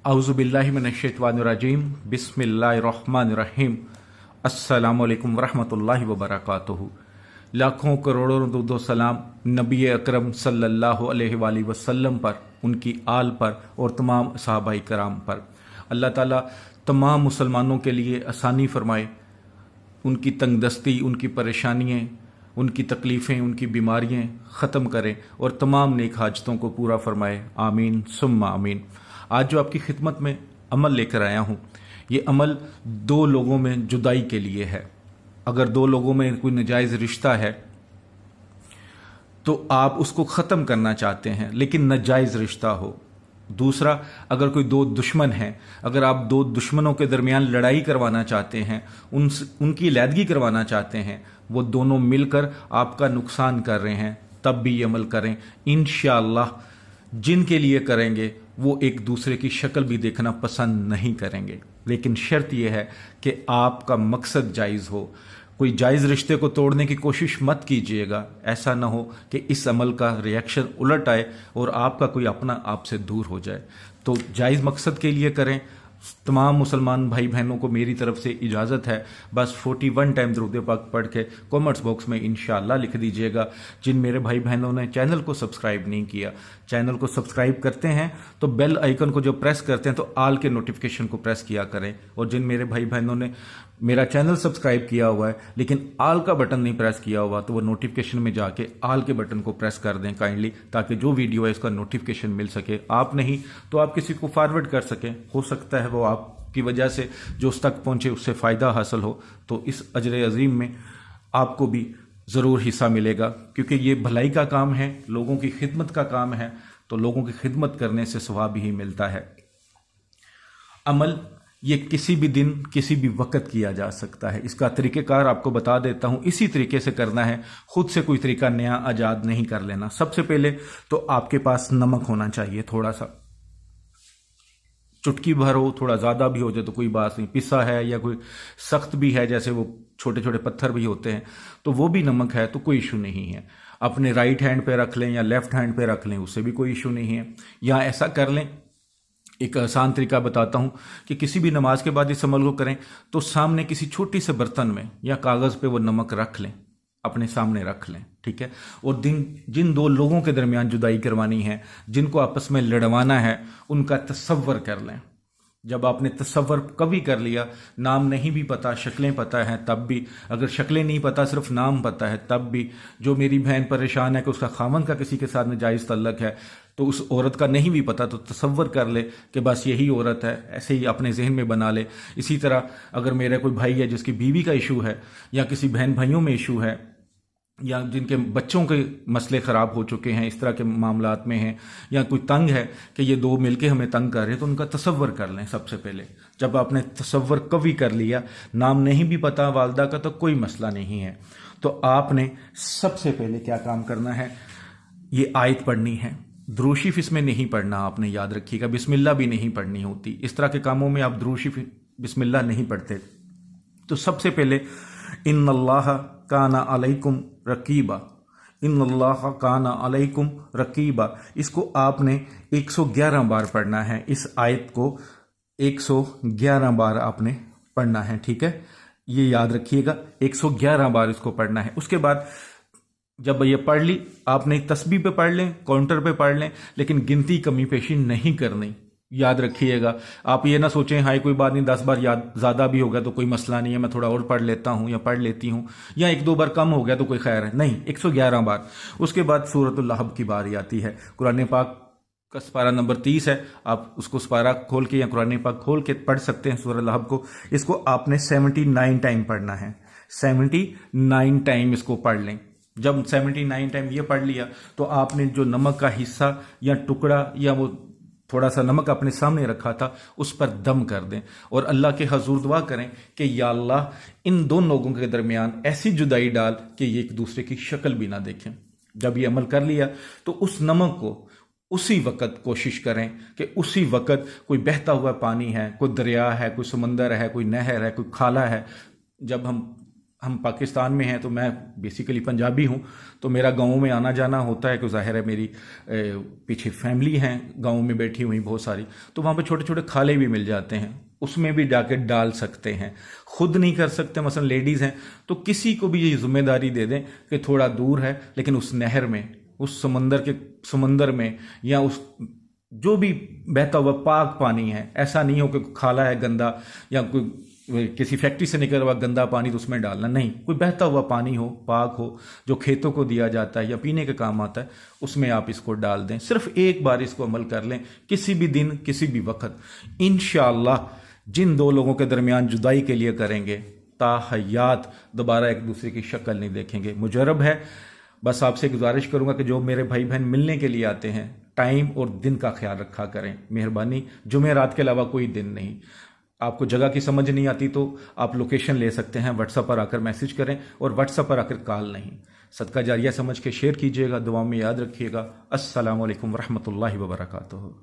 औज़ुबिल्लाहि मिनश्शैतानिर्रजीम बिस्मिल्लाहिर्रहमानिर्रहीम अस्सलामुअलैकुम वरहमतुल्लाहि वबरकातुहू। लाखों करोड़ों दुरूद सलाम नबी अकरम सल्लल्लाहु अलैहि वसल्लम पर, उनकी आल पर और तमाम सहाबाए कराम पर। अल्लाह ताला तमाम मुसलमानों के लिए आसानी फरमाए, उनकी तंगदस्ती, उनकी परेशानियाँ, उनकी तकलीफ़ें, उनकी बीमारियाँ ख़त्म करें और तमाम नेक हाजतों को पूरा फरमाए। आमीन सुम्मा आमीन। आज जो आपकी खिदमत में अमल लेकर आया हूँ, ये अमल दो लोगों में जुदाई के लिए है। अगर दो लोगों में कोई नाजायज़ रिश्ता है तो आप उसको ख़त्म करना चाहते हैं, लेकिन नाजायज़ रिश्ता हो। दूसरा, अगर कोई दो दुश्मन हैं, अगर आप दो दुश्मनों के दरमियान लड़ाई करवाना चाहते हैं, उनकी अलहदगी करवाना चाहते हैं, वो दोनों मिलकर आपका नुकसान कर रहे हैं, तब भी ये अमल करें। इंशाअल्लाह जिनके लिए करेंगे वो एक दूसरे की शक्ल भी देखना पसंद नहीं करेंगे, लेकिन शर्त यह है कि आपका मकसद जायज़ हो। कोई जायज़ रिश्ते को तोड़ने की कोशिश मत कीजिएगा। ऐसा ना हो कि इस अमल का रिएक्शन उलट आए और आपका कोई अपना आपसे दूर हो जाए। तो जायज़ मकसद के लिए करें। तमाम मुसलमान भाई बहनों को मेरी तरफ से इजाज़त है। बस 41 टाइम दुरूद पाक पढ़ के कमेंट्स बॉक्स में इंशाअल्लाह लिख दीजिएगा। जिन मेरे भाई बहनों ने चैनल को सब्सक्राइब नहीं किया, चैनल को सब्सक्राइब करते हैं तो बेल आइकन को जो प्रेस करते हैं तो आल के नोटिफिकेशन को प्रेस किया करें। और जिन मेरे भाई बहनों ने मेरा चैनल सब्सक्राइब किया हुआ है लेकिन आल का बटन नहीं प्रेस किया हुआ, तो वो नोटिफिकेशन में जाके आल के बटन को प्रेस कर दें काइंडली, ताकि जो वीडियो है इसका नोटिफिकेशन मिल सके। आप नहीं तो आप किसी को फॉरवर्ड कर सकें, हो सकता है वो आपकी वजह से जो उस तक पहुंचे उससे फ़ायदा हासिल हो। तो इस अजर अजीम में आपको भी ज़रूर हिस्सा मिलेगा, क्योंकि ये भलाई का काम है, लोगों की खिदमत का काम है, तो लोगों की खिदमत करने से सवाब ही मिलता है। अमल ये किसी भी दिन किसी भी वक्त किया जा सकता है। इसका तरीक़ेकार आपको बता देता हूँ। इसी तरीके से करना है, खुद से कोई तरीका नया आजाद नहीं कर लेना। सबसे पहले तो आपके पास नमक होना चाहिए, थोड़ा सा, चुटकी भर हो, थोड़ा ज़्यादा भी हो जाए तो कोई बात नहीं। पिसा है या कोई सख्त भी है, जैसे वो छोटे छोटे पत्थर भी होते हैं, तो वो भी नमक है तो कोई इशू नहीं है। अपने राइट हैंड पे रख लें या लेफ्ट हैंड पे रख लें, उससे भी कोई इशू नहीं है। या ऐसा कर लें, एक आसान तरीका बताता हूं कि किसी भी नमाज के बाद इस अमल को करें तो सामने किसी छोटी से बर्तन में या कागज़ पे वो नमक रख लें, अपने सामने रख लें, ठीक है। और जिन दो लोगों के दरमियान जुदाई करवानी है, जिनको आपस में लड़वाना है, उनका तसव्वुर कर लें। जब आपने तसव्वुर कभी कर लिया, नाम नहीं भी पता, शक्लें पता है तब भी, अगर शक्लें नहीं पता सिर्फ नाम पता है तब भी, जो मेरी बहन परेशान है कि उसका खामन का किसी के साथ नाजायज़ तल्लक है, तो उस औरत का नहीं भी पता तो तसव्वुर कर ले कि बस यही औरत है, ऐसे ही अपने जहन में बना ले। इसी तरह अगर मेरा कोई भाई है जिसकी बीवी का इशू है, या किसी बहन भाइयों में इशू है, या जिनके बच्चों के मसले ख़राब हो चुके हैं, इस तरह के मामलात में हैं, या कोई तंग है कि ये दो मिलके हमें तंग कर रहे हैं, तो उनका तसव्वुर कर लें सबसे पहले। जब आपने तसव्वुर कभी कर लिया, नाम नहीं भी पता वालदा का, तो कोई मसला नहीं है। तो आपने सबसे पहले क्या काम करना है, ये आयत पढ़नी है। द्रूशीफ इसमें नहीं पढ़ना, आपने याद रखिएगा। बिस्मिल्लाह भी नहीं पढ़नी होती, इस तरह के कामों में आप द्रूशीफ बिस्मिल्लाह नहीं पढ़ते। तो सबसे पहले इन्नल्लाह काना अलैकुम रकीबा, इन्नल्लाह काना अलैकुम रकीबा, इसको आपने 111 बार पढ़ना है। इस आयत को 111 बार आपने पढ़ना है, ठीक है। ये याद रखिएगा, 111 बार इसको पढ़ना है। उसके बाद जब ये पढ़ ली, आपने तस्बीह पे पढ़ लें, काउंटर पे पढ़ लें, लेकिन गिनती कमी पेशी नहीं करनी, याद रखिएगा। आप ये ना सोचें हाय कोई बात नहीं, 10 बार याद ज़्यादा भी हो गया तो कोई मसला नहीं है, मैं थोड़ा और पढ़ लेता हूँ या पढ़ लेती हूँ, या 1-2 बार कम हो गया तो कोई खैर है, नहीं, 111 बार। उसके बाद सूरतुल लहब की बारी आती है। कुरान पाक का सपारा नंबर 30 है, आप उसको सपारा खोल के या कुरान पाक खोल के पढ़ सकते हैं सूरह लहब को। इसको आपने 79 टाइम पढ़ना है, 79 टाइम इसको पढ़ लें। जब 79 टाइम ये पढ़ लिया तो आपने जो नमक का हिस्सा या टुकड़ा या वो थोड़ा सा नमक अपने सामने रखा था उस पर दम कर दें और अल्लाह के हजूर दुआ करें कि या अल्लाह इन दोनों लोगों के दरमियान ऐसी जुदाई डाल कि ये एक दूसरे की शक्ल भी ना देखें। जब ये अमल कर लिया तो उस नमक को उसी वक़्त कोशिश करें कि उसी वक़्त कोई बहता हुआ पानी है, कोई दरिया है, कोई समंदर है, कोई नहर है, कोई खाला है, जब हम हम पाकिस्तान में हैं, तो मैं बेसिकली पंजाबी हूँ, तो मेरा गाँव में आना जाना होता है, क्योंकि ज़ाहिर है मेरी पीछे फैमिली हैं गाँव में बैठी हुई बहुत सारी, तो वहाँ पे छोटे छोटे खाले भी मिल जाते हैं, उसमें भी जाके डाल सकते हैं। खुद नहीं कर सकते, मसलन लेडीज़ हैं, तो किसी को भी ये जिम्मेदारी दे दें कि थोड़ा दूर है लेकिन उस नहर में, उस समंदर में, या उस जो भी बहता हुआ पाक पानी है, ऐसा नहीं हो कि खाला है गंदा या कोई किसी फैक्ट्री से निकला हुआ गंदा पानी तो उसमें डालना नहीं, कोई बहता हुआ पानी हो, पाक हो, जो खेतों को दिया जाता है या पीने के काम आता है, उसमें आप इसको डाल दें। सिर्फ एक बार इसको अमल कर लें, किसी भी दिन किसी भी वक्त, इंशाअल्लाह जिन दो लोगों के दरमियान जुदाई के लिए करेंगे, ताहयात दोबारा एक दूसरे की शक्ल नहीं देखेंगे। मुजरब है। बस आपसे गुजारिश करूंगा कि जो मेरे भाई बहन मिलने के लिए आते हैं, टाइम और दिन का ख्याल रखा करें, मेहरबानी। जुमेरात के अलावा कोई दिन नहीं। आपको जगह की समझ नहीं आती तो आप लोकेशन ले सकते हैं, व्हाट्सएप पर आकर मैसेज करें, और व्हाट्सएप पर आकर कॉल नहीं। सदका जारिया समझ के शेयर कीजिएगा, दुआ में याद रखिएगा। अस्सलामु अलैकुम वरहमतुल्लाहि वबरकातुहू।